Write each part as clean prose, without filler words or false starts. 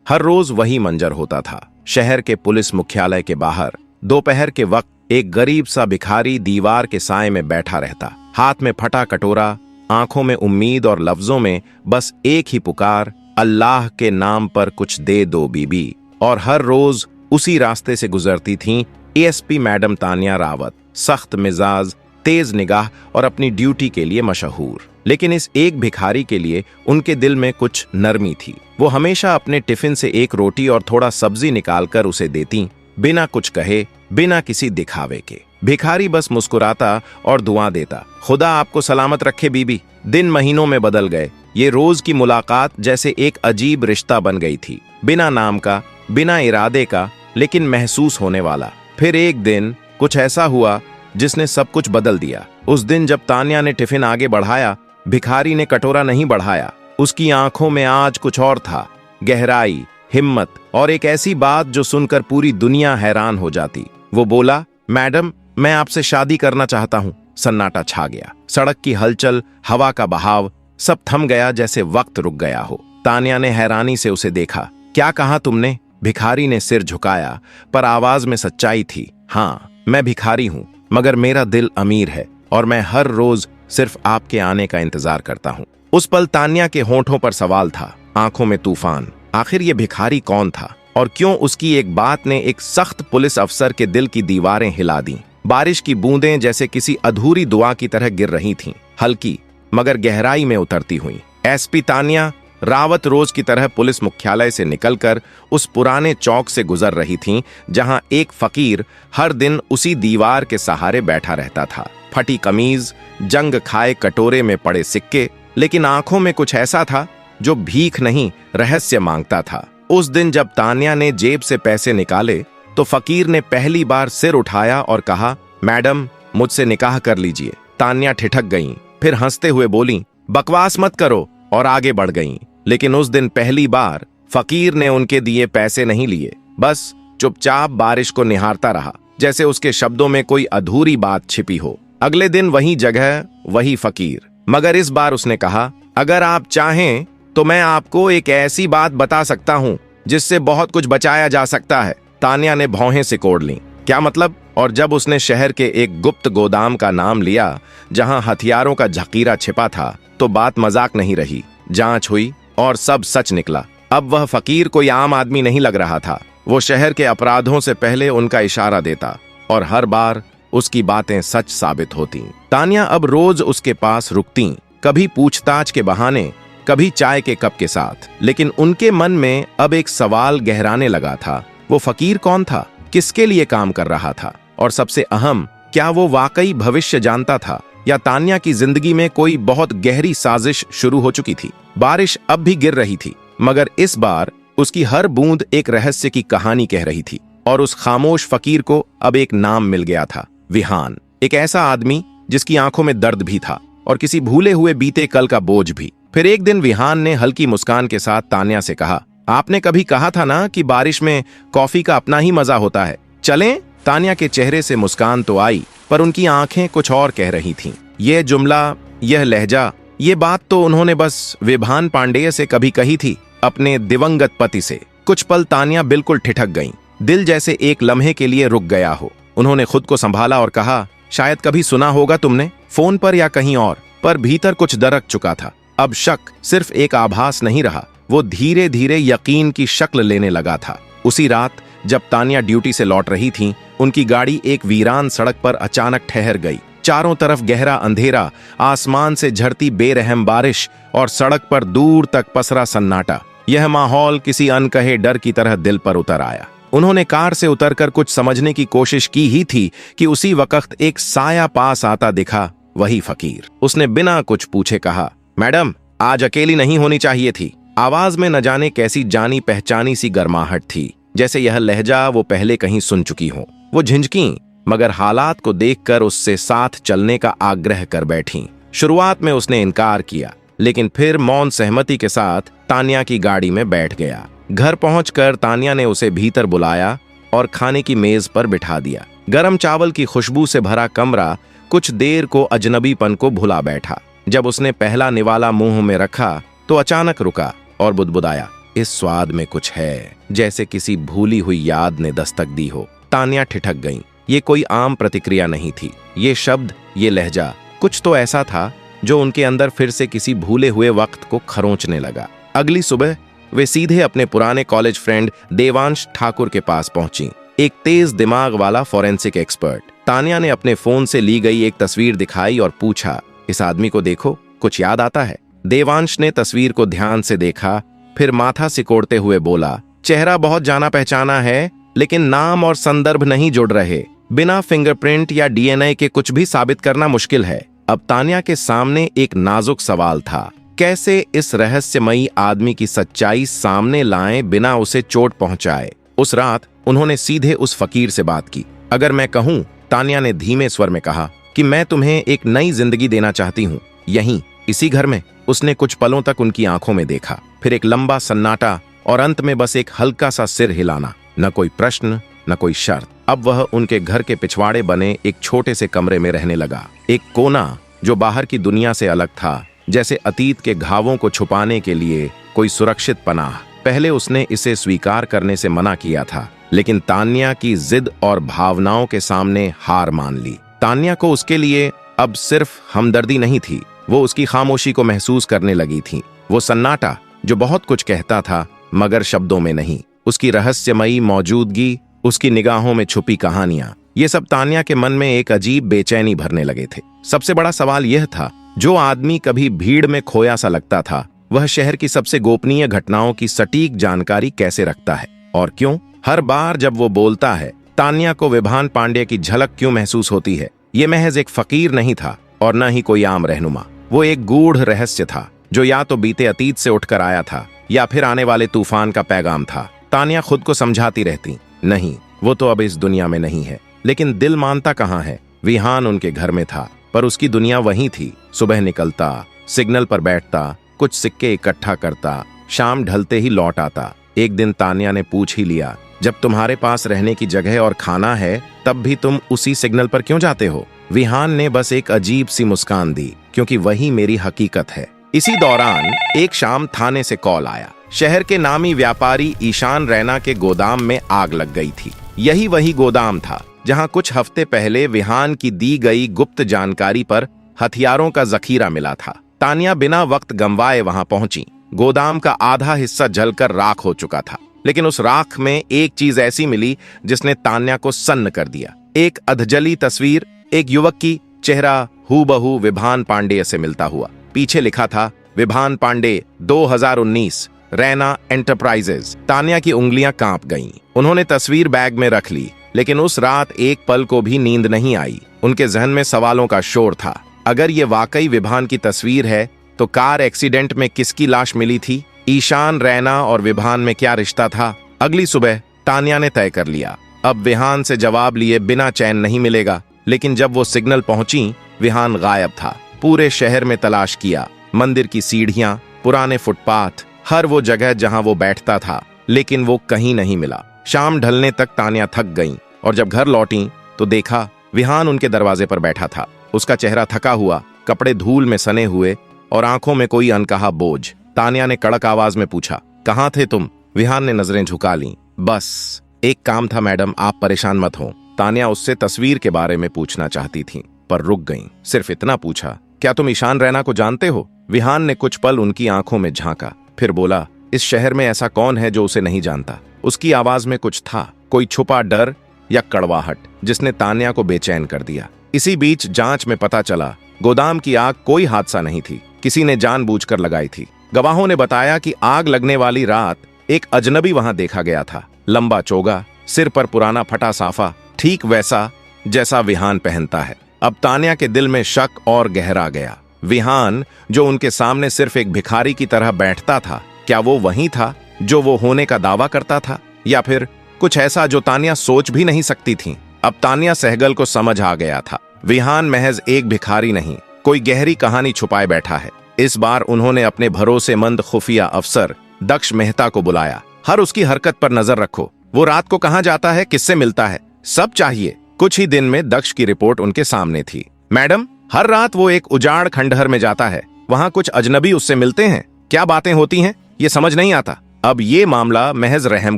हर रोज वही मंजर होता था। शहर के पुलिस मुख्यालय के बाहर दोपहर के वक्त एक गरीब सा भिखारी दीवार के साए में बैठा रहता, हाथ में फटा कटोरा, आंखों में उम्मीद और लफ्जों में बस एक ही पुकार, अल्लाह के नाम पर कुछ दे दो बीबी। और हर रोज उसी रास्ते से गुजरती थीं एएसपी मैडम तानिया रावत, सख्त मिजाज, तेज निगाह और अपनी ड्यूटी के लिए मशहूर। लेकिन इस एक भिखारी के लिए उनके दिल में कुछ नरमी थी। वो हमेशा अपने टिफिन से एक रोटी और थोड़ा सब्जी निकालकर उसे देती, बिना कुछ कहे, बिना किसी दिखावे के। भिखारी बस मुस्कुराता और दुआ देता, खुदा आपको सलामत रखे बीबी। दिन महीनों में बदल गए। ये रोज की मुलाकात जैसे एक अजीब रिश्ता बन गई थी, बिना नाम का, बिना इरादे का, लेकिन महसूस होने वाला। फिर एक दिन कुछ ऐसा हुआ जिसने सब कुछ बदल दिया। उस दिन जब तानिया ने टिफिन आगे बढ़ाया, भिखारी ने कटोरा नहीं बढ़ाया। उसकी आंखों में आज कुछ और था, गहराई, हिम्मत और एक ऐसी बात जो सुनकर पूरी दुनिया हैरान हो जाती। वो बोला, मैडम, मैं आपसे शादी करना चाहता हूं। सन्नाटा छा गया। सड़क की हलचल, हवा का बहाव, सब थम गया जैसे वक्त रुक गया हो। तानिया ने हैरानी से उसे देखा। क्या कहा तुमने? भिखारी ने सिर झुकाया, पर आवाज में सच्चाई थी। हाँ, मैं भिखारी हूं, मगर मेरा दिल अमीर है और मैं हर रोज सिर्फ आपके आने का इंतजार करता हूं। उस पल तानिया के होंठों पर सवाल था, आंखों में तूफान। आखिर ये भिखारी कौन था और क्यों उसकी एक बात ने एक सख्त पुलिस अफसर के दिल की दीवारें हिला दी। बारिश की बूंदें जैसे किसी अधूरी दुआ की तरह गिर रही थीं, हल्की मगर गहराई में उतरती हुई। एसपी तानिया रावत रोज की तरह पुलिस मुख्यालय से निकलकर उस पुराने चौक से गुजर रही थीं, जहां एक फकीर हर दिन उसी दीवार के सहारे बैठा रहता था। फटी कमीज, जंग खाए कटोरे में पड़े सिक्के, लेकिन आंखों में कुछ ऐसा था जो भीख नहीं, रहस्य मांगता था। उस दिन जब तानिया ने जेब से पैसे निकाले तो फकीर ने पहली बार सिर उठाया और कहा, मैडम, मुझसे निकाह कर लीजिए। तानिया ठिठक गईं, फिर हंसते हुए बोली, बकवास मत करो, और आगे बढ़ गईं। लेकिन उस दिन पहली बार फकीर ने उनके दिए पैसे नहीं लिए, बस चुपचाप बारिश को निहारता रहा, जैसे उसके शब्दों में कोई अधूरी बात छिपी हो। अगले दिन वही जगह, वही फकीर, मगर इस बार उसने कहा, अगर आप चाहें तो मैं आपको एक ऐसी बात बता सकता हूं जिससे बहुत कुछ बचाया जा सकता है। तानिया ने भौहें सिकोड़ लीं। क्या मतलब? और जब उसने शहर के एक गुप्त गोदाम का नाम लिया जहां हथियारों का झकीरा छिपा था, तो बात मजाक नहीं रही। जांच हुई और सब सच निकला। अब वह फकीर कोई आम आदमी नहीं लग रहा था। वो शहर के अपराधों से पहले उनका इशारा देता और हर बार उसकी बातें सच साबित होती। तानिया अब रोज उसके पास रुकती, कभी पूछताछ के बहाने, कभी चाय के कप के साथ। लेकिन उनके मन में अब एक सवाल गहराने लगा था, वो फकीर कौन था, किसके लिए काम कर रहा था, और सबसे अहम, क्या वो वाकई भविष्य जानता था या तानिया की जिंदगी में कोई बहुत गहरी साजिश शुरू हो चुकी थी। बारिश अब भी गिर रही थी, मगर इस बार उसकी हर बूंद एक रहस्य की कहानी कह रही थी। और उस खामोश फकीर को अब एक नाम मिल गया था, विहान। एक ऐसा आदमी जिसकी आंखों में दर्द भी था और किसी भूले हुए बीते कल का बोझ भी। फिर एक दिन विहान ने हल्की मुस्कान के साथ तानिया से कहा, आपने कभी कहा था ना कि बारिश में कॉफी का अपना ही मजा होता है, चलें? तानिया के चेहरे से मुस्कान तो आई, पर उनकी आंखें कुछ और कह रही थीं। यह जुमला, यह लहजा, ये बात तो उन्होंने बस विभान पांडेय से कभी कही थी, अपने दिवंगत पति से। कुछ पल तानिया बिल्कुल ठिठक गईं, दिल जैसे एक लम्हे के लिए रुक गया हो। उन्होंने खुद को संभाला और कहा, शायद कभी सुना होगा तुमने, फोन पर या कहीं और, पर भीतर कुछ दरक चुका था। अब शक सिर्फ एक आभास नहीं रहा, वो धीरे धीरे यकीन की शक्ल लेने लगा था। उसी रात जब तानिया ड्यूटी से लौट रही थीं, उनकी गाड़ी एक वीरान सड़क पर अचानक ठहर गई। चारों तरफ गहरा अंधेरा, आसमान से झड़ती बेरहम बारिश और सड़क पर दूर तक पसरा सन्नाटा। यह माहौल किसी अनकहे डर की तरह दिल पर उतर आया। उन्होंने कार से उतरकर कुछ समझने की कोशिश की ही थी कि उसी वक्त एक साया पास आता दिखा, वही फकीर। उसने बिना कुछ पूछे कहा, मैडम, आज अकेली नहीं होनी चाहिए थी। आवाज में न जाने कैसी जानी पहचानी सी गर्माहट थी, जैसे यह लहजा वो पहले कहीं सुन चुकी हो। वो झिझकीं, मगर हालात को देखकर उससे साथ चलने का आग्रह कर बैठीं। शुरुआत में उसने इनकार किया, लेकिन फिर मौन सहमति के साथ तानिया की गाड़ी में बैठ गया। घर पहुंचकर तानिया ने उसे भीतर बुलाया और खाने की मेज पर बिठा दिया। गरम चावल की खुशबू से भरा कमरा कुछ देर को अजनबीपन को भुला बैठा। जब उसने पहला निवाला मुंह में रखा तो अचानक रुका और बुदबुदाया, इस स्वाद में कुछ है, जैसे किसी भूली हुई याद ने दस्तक दी हो। तान्या ठिठक गईं। ये कोई आम प्रतिक्रिया नहीं थी। ये शब्द, ये लहजा, कुछ तो ऐसा था जो उनके अंदर फिर से किसी भूले हुए वक्त को खरोंचने लगा। अगली सुबह वे सीधे अपने पुराने कॉलेज फ्रेंड देवांश ठाकुर के पास पहुंची, एक तेज दिमाग वाला फॉरेंसिक एक्सपर्ट। तान्या ने अपने फोन से ली गई एक तस्वीर दिखाई और पूछा, इस आदमी को देखो, कुछ याद आता है? देवांश ने तस्वीर को ध्यान से देखा, फिर माथा सिकोड़ते हुए बोला, चेहरा बहुत जाना पहचाना है, लेकिन नाम और संदर्भ नहीं जुड़ रहे। बिना फिंगरप्रिंट या डीएनए के कुछ भी साबित करना मुश्किल है। अब तान्या के सामने एक नाजुक सवाल था, कैसे इस रहस्यमयी आदमी की सच्चाई सामने लाएं बिना उसे चोट पहुंचाए। उस रात उन्होंने सीधे उस फकीर से बात की। अगर मैं कहूं, तान्या ने धीमे स्वर में कहा, कि मैं तुम्हें एक नई जिंदगी देना चाहती हूं, यहीं इसी घर में। उसने कुछ पलों तक उनकी आंखों में देखा, फिर एक लंबा सन्नाटा और अंत में बस एक हल्का सा सिर हिलाना। न कोई प्रश्न, न कोई शर्त। अब वह उनके घर के पिछवाड़े बने एक छोटे से कमरे में रहने लगा, एक कोना जो बाहर की दुनिया से अलग था, जैसे अतीत के घावों को छुपाने के लिए कोई सुरक्षित पनाह। पहले उसने इसे स्वीकार करने से मना किया था, लेकिन तान्या की जिद और भावनाओं के सामने हार मान ली। तान्या को उसके लिए अब सिर्फ हमदर्दी नहीं थी, वो उसकी खामोशी को महसूस करने लगी थी। वो सन्नाटा जो बहुत कुछ कहता था मगर शब्दों में नहीं, उसकी रहस्यमयी मौजूदगी, उसकी निगाहों में छुपी कहानियां, ये सब तान्या के मन में एक अजीब बेचैनी भरने लगे थे। सबसे बड़ा सवाल यह था, जो आदमी कभी भीड़ में खोया सा लगता था, वह शहर की सबसे गोपनीय घटनाओं की सटीक जानकारी कैसे रखता है? और क्यों हर बार जब वो बोलता है, तान्या को विभान पांडे की झलक क्यों महसूस होती है? ये महज एक फकीर नहीं था और न ही कोई आम रहनुमा। वो एक गूढ़ रहस्य था जो या तो बीते अतीत से उठकर आया था या फिर आने वाले तूफान का पैगाम था। तान्या खुद को समझाती रहती, नहीं, वो तो अब इस दुनिया में नहीं है, लेकिन दिल मानता कहाँ है? विहान उनके घर में था, पर उसकी दुनिया वहीं थी। सुबह निकलता, सिग्नल पर बैठता, कुछ सिक्के इकट्ठा करता, शाम ढलते ही लौट आता। एक दिन तान्या ने पूछ ही लिया, जब तुम्हारे पास रहने की जगह और खाना है, तब भी तुम उसी सिग्नल पर क्यों जाते हो? विहान ने बस एक अजीब सी मुस्कान दी, क्योंकि वही मेरी हकीकत है। इसी दौरान एक शाम थाने से कॉल आया। शहर के नामी व्यापारी ईशान रैना के गोदाम में आग लग गई थी। यही वही गोदाम था जहां कुछ हफ्ते पहले विहान की दी गई गुप्त जानकारी पर हथियारों का जखीरा मिला था। तान्या बिना वक्त गंवाए वहां पहुंची। गोदाम का आधा हिस्सा जलकर राख हो चुका था, लेकिन उस राख में एक चीज ऐसी मिली जिसने तान्या को सन्न कर दिया। एक अधजली तस्वीर, एक युवक की, चेहरा हूबहू विभान पांडे से मिलता हुआ। पीछे लिखा था, विभान पांडे 2019, रैना एंटरप्राइजेज। तान्या की उंगलियां कांप गईं। उन्होंने तस्वीर बैग में रख ली, लेकिन उस रात एक पल को भी नींद नहीं आई। उनके जहन में सवालों का शोर था। अगर ये वाकई विभान की तस्वीर है, तो कार एक्सीडेंट में किसकी लाश मिली थी? ईशान रैना और विभान में क्या रिश्ता था? अगली सुबह तान्या ने तय कर लिया, अब विहान से जवाब लिए बिना चैन नहीं मिलेगा। लेकिन जब वो सिग्नल पहुंची, विहान गायब था। पूरे शहर में तलाश किया, मंदिर की सीढ़ियां, पुराने फुटपाथ, हर वो जगह जहां वो बैठता था, लेकिन वो कहीं नहीं मिला। शाम ढलने तक तान्या थक गईं और जब घर लौटी तो देखा विहान उनके दरवाजे पर बैठा था। उसका चेहरा थका हुआ, कपड़े धूल में सने हुए और आंखों में कोई अनकहा बोझ। तान्या ने कड़क आवाज में पूछा, कहाँ थे तुम? विहान ने नजरें झुका लीं। बस एक काम था मैडम, आप परेशान मत हो। तान्या उससे तस्वीर के बारे में पूछना चाहती थी, पर रुक गईं। सिर्फ इतना पूछा, क्या तुम ईशान रैना को जानते हो? विहान ने कुछ पल उनकी आंखों में झांका, फिर बोला, इस शहर में ऐसा कौन है जो उसे नहीं जानता? उसकी आवाज में कुछ था, कोई छुपा डर या कड़वाहट, जिसने तान्या को बेचैन कर दिया। इसी बीच जांच में पता चला, गोदाम की आग कोई हादसा नहीं थी, किसी ने जानबूझकर लगाई थी। गवाहों ने बताया कि आग लगने वाली रात एक अजनबी वहां देखा गया था। लंबा चोगा, सिर पर पुराना फटा साफा, ठीक वैसा जैसा विहान पहनता है। अब तान्या के दिल में शक और गहरा गया। विहान, जो उनके सामने सिर्फ एक भिखारी की तरह बैठता था, क्या वो वही था जो वो होने का दावा करता था, या फिर कुछ ऐसा जो तान्या सोच भी नहीं सकती थी? अब तान्या सहगल को समझ आ गया था, विहान महज एक भिखारी नहीं, कोई गहरी कहानी छुपाए बैठा है। इस बार उन्होंने अपने भरोसेमंद खुफिया अफसर दक्ष मेहता को बुलाया। हर उसकी हरकत पर नजर रखो, वो रात को कहां जाता है, किससे मिलता है, सब चाहिए। कुछ ही दिन में दक्ष की रिपोर्ट उनके सामने थी। मैडम, हर रात वो एक उजाड़ खंडहर में जाता है, वहां कुछ अजनबी उससे मिलते हैं। क्या बातें होती हैं, ये समझ नहीं आता। अब ये मामला महज रहम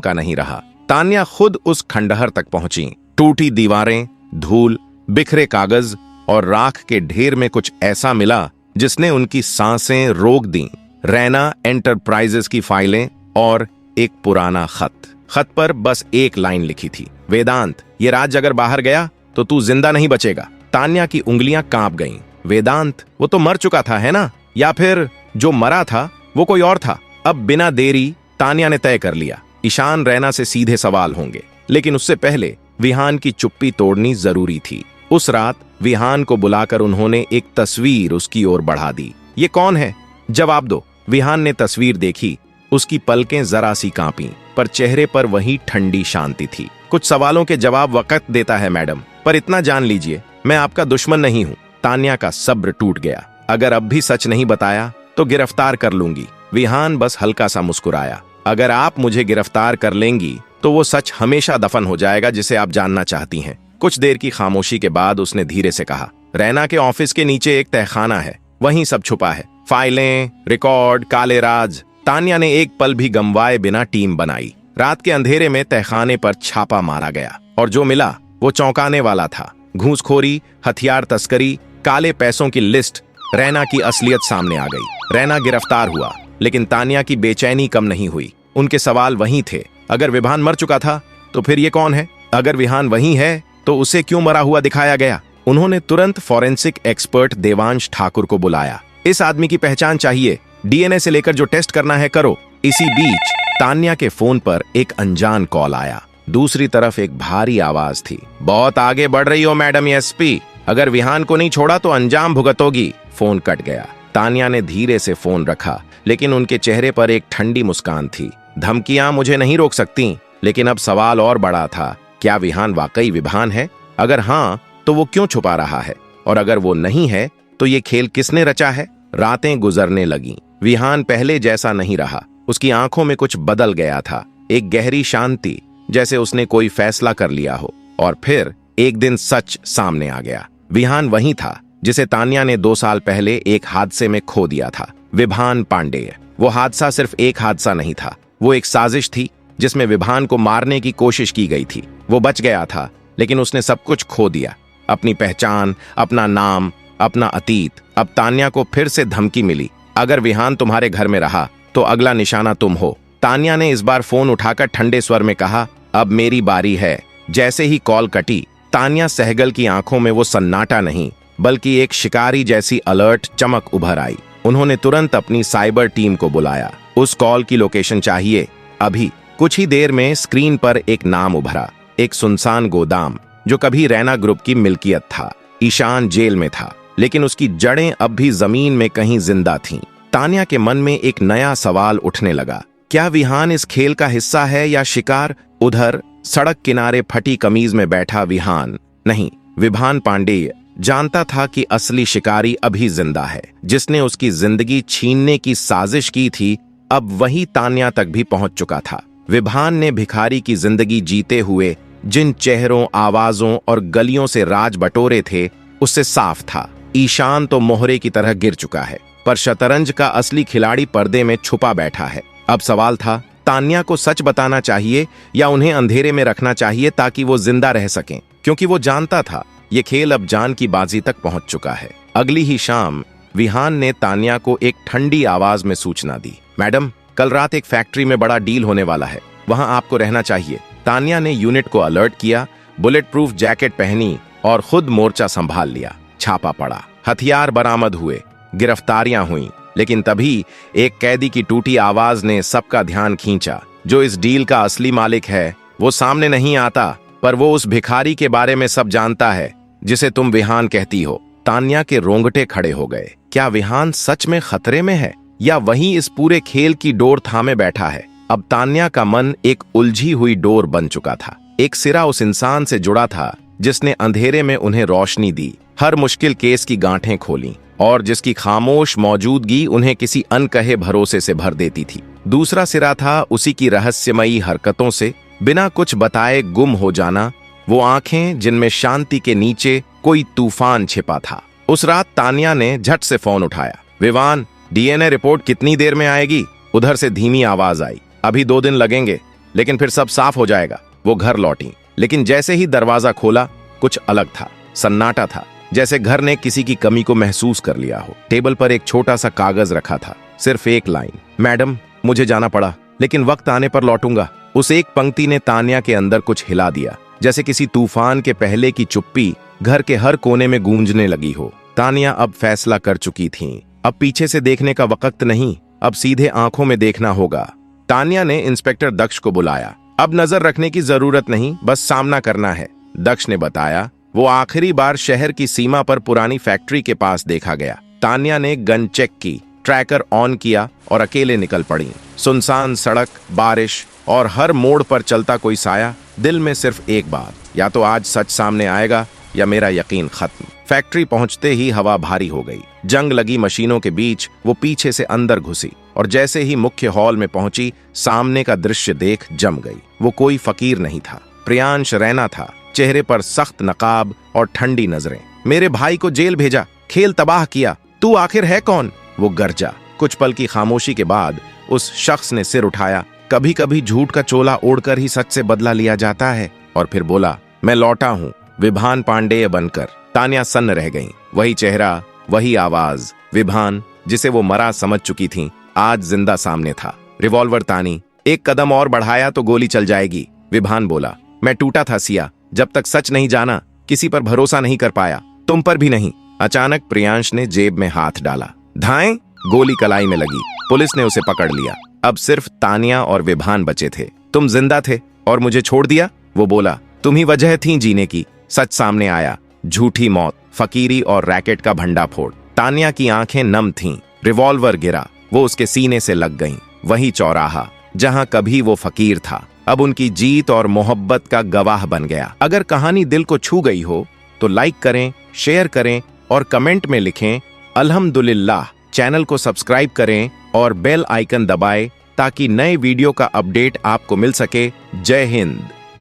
का नहीं रहा। तान्या खुद उस खंडहर तक पहुंची। टूटी दीवारें, धूल, बिखरे कागज और राख के ढेर में कुछ ऐसा मिला जिसने उनकी सांसें रोक दी। रैना एंटरप्राइजेस की फाइलें और एक पुराना खत। खत पर बस एक लाइन लिखी थी, वेदांत, ये राज अगर बाहर गया तो तू जिंदा नहीं बचेगा। तान्या की उंगलियां कांप गईं। वेदांत, वो तो मर चुका था, है ना? या फिर जो मरा था वो कोई और था? अब बिना देरी तान्या ने तय कर लिया, ईशान रैना से सीधे सवाल होंगे, लेकिन उससे पहले विहान की चुप्पी तोड़नी जरूरी थी। उस रात विहान को बुलाकर उन्होंने एक तस्वीर उसकी ओर बढ़ा दी। ये कौन है? जवाब दो। विहान ने तस्वीर देखी। उसकी पलकें जरा सी कांपीं, पर चेहरे पर वही ठंडी शांति थी। कुछ सवालों के जवाब वक्त देता है मैडम, पर इतना जान लीजिए, मैं आपका दुश्मन नहीं हूं। तान्या का सब्र टूट गया। अगर अब भी सच नहीं बताया तो गिरफ्तार कर लूंगी। विहान बस हल्का सा मुस्कुराया। अगर आप मुझे गिरफ्तार कर लेंगी तो वो सच हमेशा दफन हो जाएगा जिसे आप जानना चाहती हैं। कुछ देर की खामोशी के बाद उसने धीरे से कहा, रैना के ऑफिस के नीचे एक तहखाना है, वहीं सब छुपा है, फाइलें, रिकॉर्ड, काले राज। तान्या ने एक पल भी गंवाए बिना टीम बनाई। रात के अंधेरे में तहखाने पर छापा मारा गया और जो मिला वो चौंकाने वाला था। घूसखोरी, हथियार तस्करी, काले पैसों की लिस्ट। रैना की असलियत सामने आ गई। रैना गिरफ्तार हुआ, लेकिन तान्या की बेचैनी कम नहीं हुई। उनके सवाल वहीं थे। अगर विहान मर चुका था तो फिर ये कौन है? अगर विहान वही है तो उसे क्यों मरा हुआ दिखाया गया? उन्होंने तुरंत फॉरेंसिक एक्सपर्ट देवांश ठाकुर को बुलाया। इस आदमी की पहचान चाहिए, डीएनए से लेकर जो टेस्ट करना है करो। इसी बीच तान्या के फोन पर एक अनजान कॉल आया। दूसरी तरफ एक भारी आवाज थी, बहुत आगे बढ़ रही हो मैडम एसपी, अगर विहान को नहीं छोड़ा तो अंजाम भुगतोगी। फोन कट गया। तान्या ने धीरे से फोन रखा, लेकिन उनके चेहरे पर एक ठंडी मुस्कान थी। धमकियां मुझे नहीं रोक सकती, लेकिन अब सवाल और बड़ा था, क्या विहान वाकई विहान है? अगर हाँ तो वो क्यों छुपा रहा है? और अगर वो नहीं है तो ये खेल किसने रचा है? रातें गुजरने लगीं। विहान पहले जैसा नहीं रहा। उसकी आंखों में कुछ बदल गया था, एक गहरी शांति, जैसे उसने कोई फैसला कर लिया हो। और फिर एक दिन सच सामने आ गया। विहान वही था जिसे तान्या ने 2 साल पहले एक हादसे में खो दिया था। विभान पांडेय। वो हादसा सिर्फ एक हादसा नहीं था, वो एक साजिश थी जिसमें विभान को मारने की कोशिश की गई थी। वो बच गया था, लेकिन उसने सब कुछ खो दिया, अपनी पहचान, अपना नाम, अपना अतीत। अब तान्या को फिर से धमकी मिली, अगर विहान तुम्हारे घर में रहा तो अगला निशाना तुम हो। तान्या ने इस बार फोन उठाकर ठंडे स्वर में कहा, अब मेरी बारी है। जैसे ही कॉल कटी, तान्या सहगल की आंखों में वो सन्नाटा नहीं, बल्कि एक शिकारी जैसी अलर्ट चमक उभर आई। उन्होंने तुरंत अपनी साइबर टीम को बुलाया। उस कॉल की लोकेशन चाहिए अभी। कुछ ही देर में स्क्रीन पर एक नाम उभरा, एक सुनसान गोदाम जो कभी रैना ग्रुप की मिल्कियत था। ईशान जेल में था, लेकिन उसकी जड़ें अब भी जमीन में कहीं जिंदा थीं। तान्या के मन में एक नया सवाल उठने लगा, क्या विहान इस खेल का हिस्सा है या शिकार? उधर सड़क किनारे फटी कमीज में बैठा विहान नहीं, विभान पांडेय जानता था कि असली शिकारी अभी जिंदा है। जिसने उसकी जिंदगी छीनने की साजिश की थी, अब वही तान्या तक भी पहुंच चुका था। विभान ने भिखारी की जिंदगी जीते हुए जिन चेहरों, आवाजों और गलियों से राज बटोरे थे, उससे साफ था ईशान तो मोहरे की तरह गिर चुका है, पर शतरंज का असली खिलाड़ी पर्दे में छुपा बैठा है। अब सवाल था, तान्या को सच बताना चाहिए या उन्हें अंधेरे में रखना चाहिए ताकि वो जिंदा रह सकें, क्योंकि वो जानता था ये खेल अब जान की बाजी तक पहुंच चुका है। अगली ही शाम विहान ने तान्या को एक ठंडी आवाज में सूचना दी, मैडम, कल रात एक फैक्ट्री में बड़ा डील होने वाला है, वहां आपको रहना चाहिए। तान्या ने यूनिट को अलर्ट किया, बुलेट प्रूफ जैकेट पहनी और खुद मोर्चा संभाल लिया। छापा पड़ा, हथियार बरामद हुए, गिरफ्तारियां हुईं, लेकिन तभी एक कैदी की टूटी आवाज ने सबका ध्यान खींचा। जो इस डील का असली मालिक है वो सामने नहीं आता, पर वो उस भिखारी के बारे में सब जानता है जिसे तुम विहान कहती हो। तान्या के रोंगटे खड़े हो गए। क्या विहान सच में खतरे में है या वही इस पूरे खेल की डोर थामे बैठा है? अब तान्या का मन एक उलझी हुई डोर बन चुका था। एक सिरा उस इंसान से जुड़ा था जिसने अंधेरे में उन्हें रोशनी दी, हर मुश्किल केस की गांठें खोली, और जिसकी खामोश मौजूदगी उन्हें किसी अनकहे भरोसे से भर देती थी। दूसरा सिरा था उसी की रहस्यमयी हरकतों से बिना कुछ बताए गुम हो जाना, वो आंखें जिनमें शांति के नीचे कोई तूफान छिपा था। उस रात तान्या ने झट से फोन उठाया, विवान, डीएनए रिपोर्ट कितनी देर में आएगी? उधर से धीमी आवाज आई, अभी 2 दिन लगेंगे, लेकिन फिर सब साफ हो जाएगा। वो घर लौटी, लेकिन जैसे ही दरवाजा खोला कुछ अलग था। सन्नाटा था, जैसे घर ने किसी की कमी को महसूस कर लिया हो। टेबल पर एक छोटा सा कागज रखा था, सिर्फ एक लाइन, मैडम मुझे जाना पड़ा, लेकिन वक्त आने पर लौटूंगा। उस एक पंक्ति ने तान्या के अंदर कुछ हिला दिया, जैसे किसी तूफान के पहले की चुप्पी घर के हर कोने में गूंजने लगी हो। तान्या अब फैसला कर चुकी थी, अब पीछे से देखने का वक्त नहीं, अब सीधे आंखों में देखना होगा। तान्या ने इंस्पेक्टर दक्ष को बुलाया। अब नजर रखने की जरूरत नहीं, बस सामना करना है। दक्ष ने बताया, वो आखिरी बार शहर की सीमा पर पुरानी फैक्ट्री के पास देखा गया। तान्या ने गन चेक की, ट्रैकर ऑन किया और अकेले निकल पड़ी। सुनसान सड़क, बारिश और हर मोड़ पर चलता कोई साया। दिल में सिर्फ एक बात, या तो आज सच सामने आएगा या मेरा यकीन खत्म। फैक्ट्री पहुंचते ही हवा भारी हो गई। जंग लगी मशीनों के बीच वो पीछे से अंदर घुसी और जैसे ही मुख्य हॉल में पहुंची, सामने का दृश्य देख जम गई। वो कोई फकीर नहीं था, प्रियांश रैना था। चेहरे पर सख्त नकाब और ठंडी नजरें। मेरे भाई को जेल भेजा, खेल तबाह किया, तू आखिर है कौन? वो गरजा। कुछ पल की खामोशी के बाद उस शख्स ने सिर उठाया। कभी कभी झूठ का चोला ओढ़कर ही सच से बदला लिया जाता है। और फिर बोला, मैं लौटा हूं, विभान पांडेय बनकर। तान्या सन्न रह गई। वही चेहरा, वही आवाज। विभान, जिसे वो मरा समझ चुकी थी, आज जिंदा सामने था। रिवॉल्वर तानी, एक कदम और बढ़ाया तो गोली चल जाएगी। विभान बोला, मैं टूटा था सिया, जब तक सच नहीं जाना किसी पर भरोसा नहीं कर पाया, तुम पर भी नहीं। अचानक प्रियांश ने जेब में हाथ डाला। धाएं, गोली कलाई में लगी। पुलिस ने उसे पकड़ लिया। अब सिर्फ तान्या और विभान बचे थे। तुम जिंदा थे और मुझे छोड़ दिया? वो बोला, तुम ही वजह थी जीने की। सच सामने आया, झूठी मौत, फकीरी और रैकेट का भंडाफोड़। तान्या की आंखें नम थीं। रिवॉल्वर गिरा, वो उसके सीने से लग गईं। वही चौराहा जहां कभी वो फकीर था, अब उनकी जीत और मोहब्बत का गवाह बन गया। अगर कहानी दिल को छू गई हो तो लाइक करें, शेयर करें और कमेंट में लिखें अल्हम्दुलिल्लाह। चैनल को सब्सक्राइब करें और बेल आइकन दबाएं ताकि नए वीडियो का अपडेट आपको मिल सके। जय हिंद।